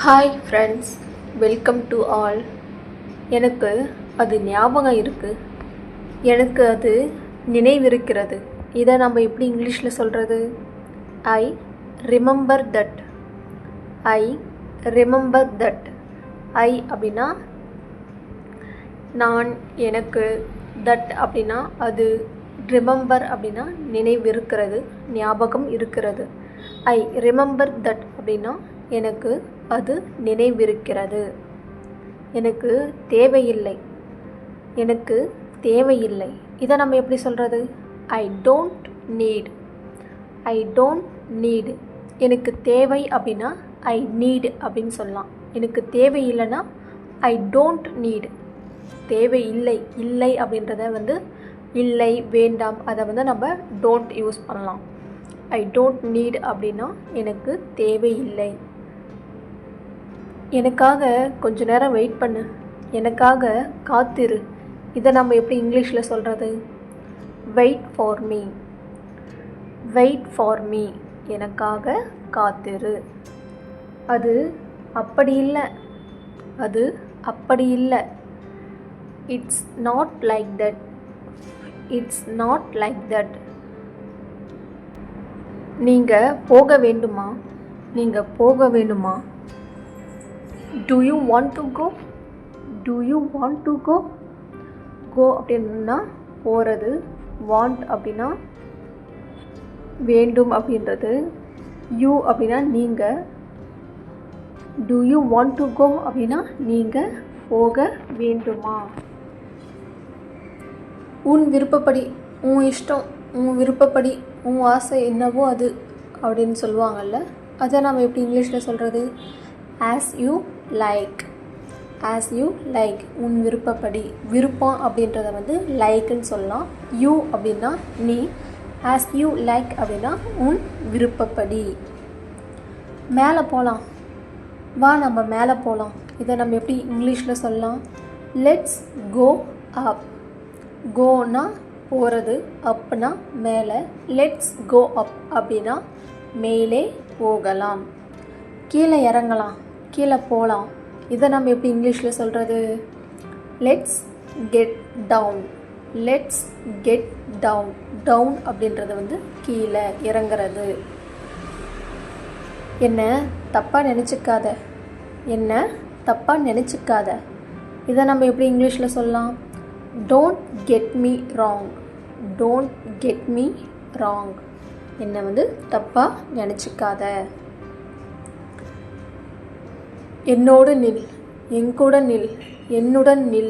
Hi friends, welcome to all. எனக்கு அது ஞாபகம் இருக்குது, எனக்கு அது நினைவிருக்கிறது. இதை நம்ம எப்படி இங்கிலீஷில் சொல்கிறது? I remember that. I remember that. I அப்படின்னா நான், எனக்கு. தட் அப்படின்னா அது. ரிமெம்பர் அப்படின்னா நினைவிருக்கிறது, ஞாபகம் இருக்கிறது. ஐ ரிமெம்பர் தட் அப்படின்னா எனக்கு அது நினைவிருக்கிறது. எனக்கு தேவையில்லை, எனக்கு தேவையில்லை. இதை நம்ம எப்படி சொல்கிறது? I don't need. I don't need. எனக்கு தேவை அப்படின்னா ஐ நீட் அப்படின்னு சொல்லலாம். எனக்கு தேவையில்லைன்னா ஐ டோன்ட் நீட். தேவை இல்லை, இல்லை அப்படின்றத இல்லை, வேண்டாம், அதை நம்ம டோன்ட் யூஸ் பண்ணலாம். ஐ டோன்ட் நீட் அப்படின்னா எனக்கு தேவையில்லை. எனக்காக கொஞ்ச நேரம் வெயிட் பண்ணு, எனக்காக காத்திரு. இதை நம்ம எப்படி இங்கிலீஷில் சொல்கிறது? Wait for me. Wait for me. எனக்காக காத்திரு. அது அப்படி இல்லை, அது அப்படி இல்லை. It's not like that. It's not like that. நீங்கள் போக வேண்டுமா? நீங்கள் போக வேண்டுமா? Do you want to go? Do you want to go? Go அப்படின்னா போகிறது. Want அப்படின்னா வேண்டும் அப்படின்றது. You அப்படின்னா நீங்கள். Do you want to go அப்படின்னா நீங்கள் போக வேண்டுமா? உன் விருப்பப்படி, உன் இஷ்டம், உன் விருப்பப்படி, உன் ஆசை என்னவோ அது அப்படின்னு சொல்லுவாங்கள்ல, அதை நம்ம எப்படி இங்கிலீஷில் சொல்கிறது? as you like. as you like. உன் விருப்பப்படி. விருப்பம் அப்படின்றத லைக்குன்னு சொல்லலாம். you அப்படின்னா நீ. as you like அப்படின்னா உன் விருப்பப்படி. மேலே போகலாம், வா நம்ம மேலே போகலாம். இதை நம்ம எப்படி இங்கிலீஷில் சொல்லலாம்? Let's go up. கோனா போகிறது, அப்னா மேலே. லெட்ஸ் கோ அப் அப்படின்னா மேலே போகலாம். கீழே இறங்கலாம், கீழே போகலாம். இதை நம்ம எப்படி இங்கிலீஷில் சொல்கிறது? Let's get down. Let's get down. Down அப்படின்றது கீழே இறங்குறது. என்ன தப்பாக நினச்சிக்காத, என்ன தப்பாக நினச்சிக்காத. இதை நம்ம எப்படி இங்கிலீஷில் சொல்லலாம்? Don't get me wrong. Don't get me wrong. என்னை தப்பாக நினச்சிக்காத. என்னோடு நில், என் கூட நில், என்னுடன் நில்.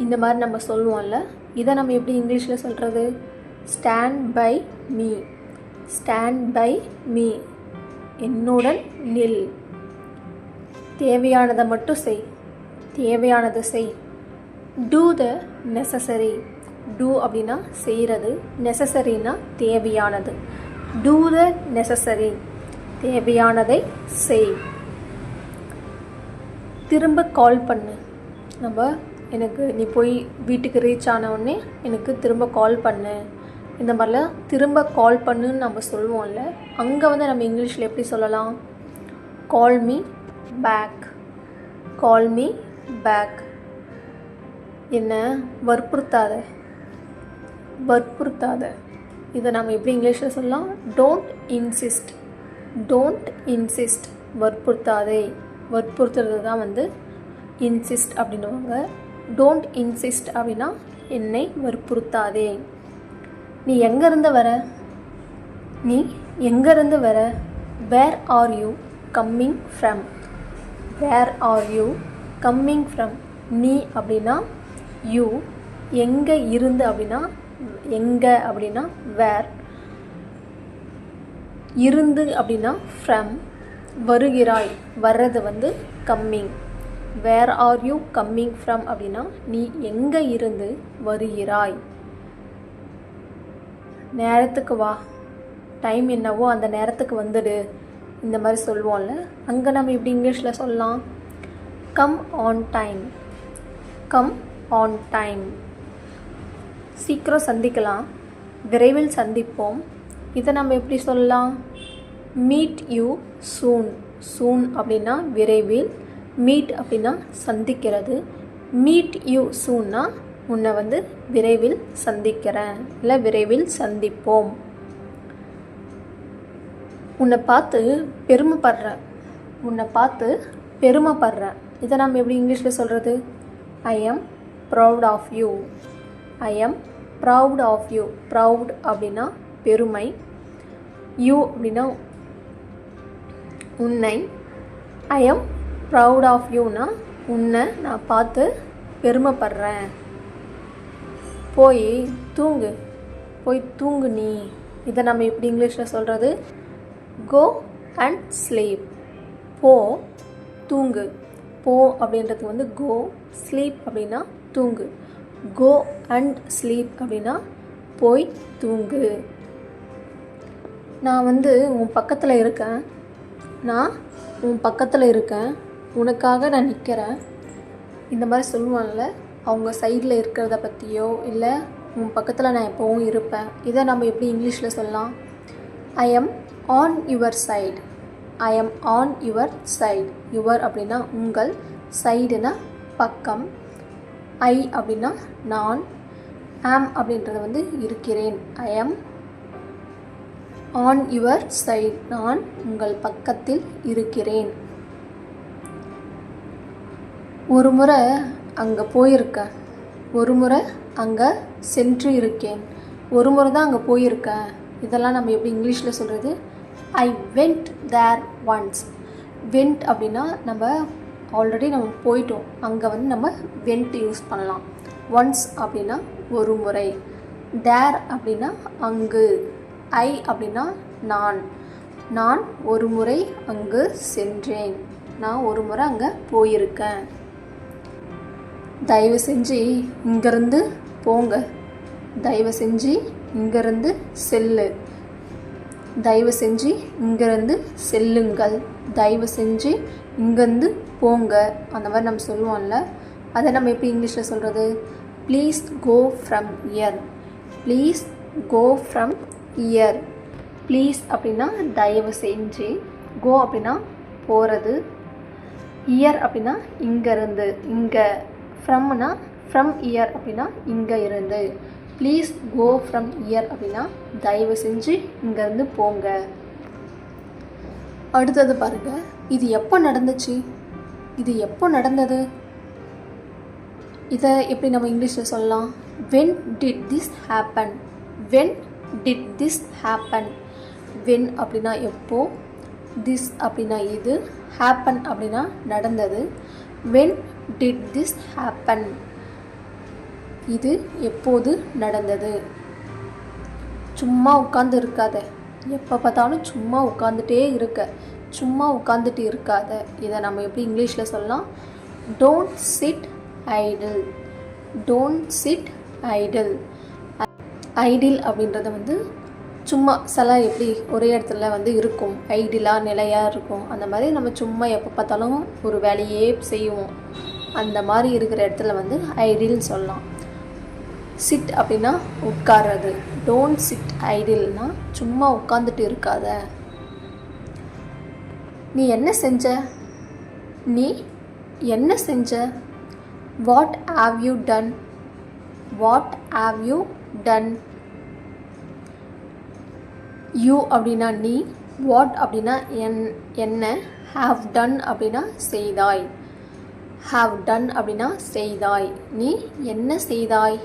இந்த மாதிரி நம்ம சொல்லுவோம்ல, இதை நம்ம எப்படி இங்கிலீஷில் சொல்கிறது? Stand by me. Stand by me. என்னுடன் நில். தேவையானதை மட்டும் செய், தேவையானதை செய். Two the necessary. டூ அப்படின்னா செய்கிறது, நெசசரின்னா தேவையானது. Do the necessary. தேவையானதை செய். திரும்ப கால் பண்ணு. எனக்கு நீ போய் வீட்டுக்கு ரீச் ஆனவுடனே எனக்கு திரும்ப கால் பண்ணு. இந்த மாதிரிலாம் திரும்ப கால் பண்ணுன்னு நம்ம சொல்லுவோம்ல, அங்கே நம்ம இங்கிலீஷில் எப்படி சொல்லலாம்? Call me back. Call me back. என்ன வற்புறுத்தாத, வற்புறுத்தாத. இதை நம்ம எப்படி இங்கிலீஷில் சொல்லலாம்? Don't insist. Don't insist. வற்புறுத்தாதே. வற்புறுத்துறது தான் இன்சிஸ்ட் அப்படின்னுவாங்க. டோன்ட் இன்சிஸ்ட் அப்படின்னா என்னை வற்புறுத்தாதே. நீ எங்கேருந்து வர? நீ எங்கேருந்து வர? Where are you coming from? Where are you coming from? நீ அப்படின்னா யூ. எங்கே இருந்து அப்படின்னா எங்கே அப்படின்னா வேர். இருந்து அப்படின்னா ஃப்ரம். வருகிறாய், வர்றது coming. Where are you coming from அப்படின்னா நீ எங்கே இருந்து வருகிறாய். நேரத்துக்கு வா, டைம் என்னவோ அந்த நேரத்துக்கு வந்துடு. இந்த மாதிரி சொல்லுவோம்ல, அங்கே நம்ம இப்படி இங்கிலீஷில் சொல்லலாம்? Come on time. Come on time. சீக்கிரம் சந்திக்கலாம், விரைவில் சந்திப்போம். இதை நம்ம எப்படி சொல்லலாம்? Meet you soon. சூன் அப்படின்னா விரைவில், மீட் அப்படின்னா சந்திக்கிறது, மீட் யூ சூன்னா உன்னை வந்து விரைவில் சந்திக்கிறேன் இல்லை விரைவில் சந்திப்போம். உன்னை பார்த்து பெருமைப்படுறேன், உன்னை பார்த்து பெருமைப்படுறேன். இதை நம்ம எப்படி இங்கிலீஷில் சொல்கிறது? I am proud of you. I am proud of you. Proud அப்படின்னா பெருமை, யூ அப்படின்னா உன்னை. ஐ எம் ப்ரவுட் ஆஃப் யூனா உன்னை நான் பார்த்து பெருமைப்படுறேன். போய் தூங்கு, போய் தூங்கு நீ. இதை நம்ம எப்படி இங்கிலீஷில் சொல்கிறது? Go and sleep. போ, தூங்கு. போ அப்படின்றது வந்து கோ, ஸ்லீப் அப்படின்னா தூங்கு. கோ அண்ட் ஸ்லீப் அப்படின்னா போய் தூங்கு. நான் வந்து உன் பக்கத்தில் இருக்கேன், நான் உன் பக்கத்தில் இருக்கேன், உனக்காக நான் நிற்கிறேன். இந்த மாதிரி சொல்லுவாங்கள்ல, அவங்க சைடில் இருக்கிறத பற்றியோ இல்லை உன் பக்கத்தில் நான் எப்போவும் இருப்பேன். இதை நம்ம எப்படி இங்கிலீஷில் சொல்லலாம்? I am on your side. I am on your side. Your அப்படின்னா உங்கள், சைடுனா பக்கம், ஐ அப்படின்னா நான், ஆம் அப்படின்றது வந்து இருக்கிறேன். I am on your side. நான் உங்கள் பக்கத்தில் இருக்கிறேன். ஒரு முறை அங்கே போயிருக்கேன், ஒரு முறை அங்கே சென்று இருக்கேன், ஒரு முறை தான் அங்கே போயிருக்கேன். இதெல்லாம் நம்ம எப்படி இங்கிலீஷில் சொல்கிறது? I went there once. Went அப்படின்னா நம்ம ஆல்ரெடி நம்ம போயிட்டோம், அங்கே வந்து நம்ம வெண்ட் யூஸ் பண்ணலாம். ஒன்ஸ் அப்படின்னா ஒரு முறை, தேர் அப்படின்னா அங்கு, ஐ அப்படின்னா நான், நான் ஒரு முறை அங்கு சென்றேன், நான் ஒரு முறை அங்கே போயிருக்கேன். தயவு செஞ்சு இங்கேருந்து போங்க, தயவு செஞ்சு இங்கேருந்து செல்லு, தயவு செஞ்சு இங்கேருந்து செல்லுங்கள், தயவு செஞ்சு இங்கேருந்து போங்க. அந்த மாதிரி நம்ம சொல்லுவோம்ல, அதை நம்ம எப்படி இங்கிலீஷில் சொல்கிறது? Please go from here. Please go from here. Please அப்படின்னா தயவு செஞ்சு, கோ அப்படின்னா போகிறது, இயர் அப்படின்னா இங்கேருந்து, இங்கே, ஃப்ரம்னா ஃப்ரம் இயர் அப்படின்னா இங்கே இருந்து. ப்ளீஸ் கோ ஃப்ரம் இயர் அப்படின்னா தயவு செஞ்சு இங்கேருந்து போங்க. அடுத்தது பாருங்க, இது எப்போ நடந்துச்சு? இது எப்போ நடந்தது? இதை எப்படி நம்ம இங்கிலீஷில் சொல்லலாம்? when did this happen? when did this happen? when அப்படின்னா எப்போ, this அப்படின்னா இது, happen அப்படின்னா நடந்தது. when did this happen? இது எப்போது நடந்தது? சும்மா உட்காந்து இருக்காத, எப்போ பார்த்தாலும் சும்மா உட்காந்துட்டே இருக்க, சும்மா உட்காந்துட்டு இருக்காத. இதை நம்ம எப்படி இங்கிலீஷில் சொல்லலாம்? Don't chit idle. Don't chit idle. Idle அப்படின்றது வந்து சும்மா சில எப்படி ஒரே இடத்துல வந்து இருக்கும், ஐடிலாக நிலையாக இருக்கும். அந்த மாதிரி நம்ம சும்மா எப்போ பார்த்தாலும் ஒரு வேலையே செய்வோம், அந்த மாதிரி இருக்கிற இடத்துல வந்து ஐடில்னு சொல்லலாம். சிட் அப்படின்னா உட்கார்றது. டோன்ட் சிட் ஐடில்னா சும்மா உட்காந்துட்டு இருக்காத. நீ என்ன செஞ்ச? நீ என்ன செஞ்ச? What have you done? What have you done? You அப்படின்னா நீ, வாட் அப்படின்னா என்ன, ஹாவ் டன் அப்படின்னா செய்தாய், ஹாவ் டன் அப்படின்னா செய்தாய். நீ என்ன செய்தாய்?